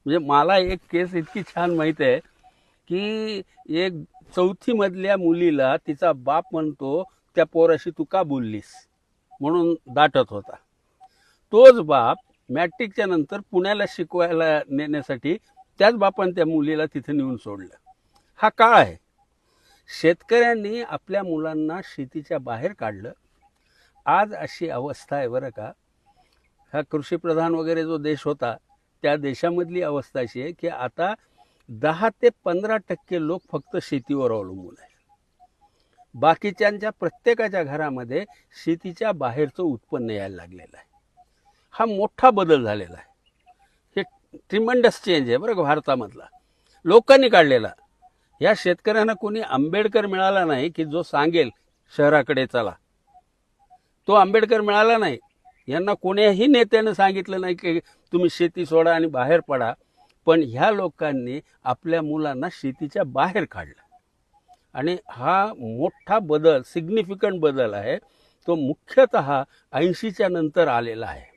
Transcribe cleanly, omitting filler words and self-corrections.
म्हणजे मला एक केस इतकी छान माहीत आहे की एक चौथी मधल्या मुलीला तिचा बाप म्हणतो, त्या पोराशी तू का बोललीस म्हणून दाटत होता. तोच बाप मॅट्रिकच्या नंतर पुण्याला शिकवायला नेण्यासाठी त्याच बापाने त्या मुलीला तिथे नेऊन सोडलं. हा काळ आहे. शेतकऱ्यांनी आपल्या मुलांना शेतीच्या बाहेर काढलं. आज अशी अवस्था आहे बरं का. हा कृषीप्रधान वगैरे जो देश होता त्या देशामधली अवस्था अशी आहे की आता 10 ते 15% लोक फक्त शेतीवर अवलंबून आहे. बाकीच्यांच्या प्रत्येकाच्या घरामध्ये शेतीच्या बाहेरचं उत्पन्न यायला लागलेलं आहे. हा मोठा बदल झालेला आहे. हे ट्रिमंडस चेंज आहे बरं का भारतामधला, लोकांनी काढलेला. या शेतकऱ्यांना कोणी आंबेडकर मिळाला नाही की जो सांगेल शहराकडे चला. तो आंबेडकर मिळाला नाही. यांना कोण्याही नेत्यानं सांगितलं नाही की तुम्ही शेती सोडा आणि बाहेर पडा. पण ह्या लोकांनी आपल्या मुलांना शेतीच्या बाहेर काढलं. आणि हा मोठा बदल, सिग्निफिकंट बदल आहे. तो मुख्यतः 80च्या नंतर आलेला आहे.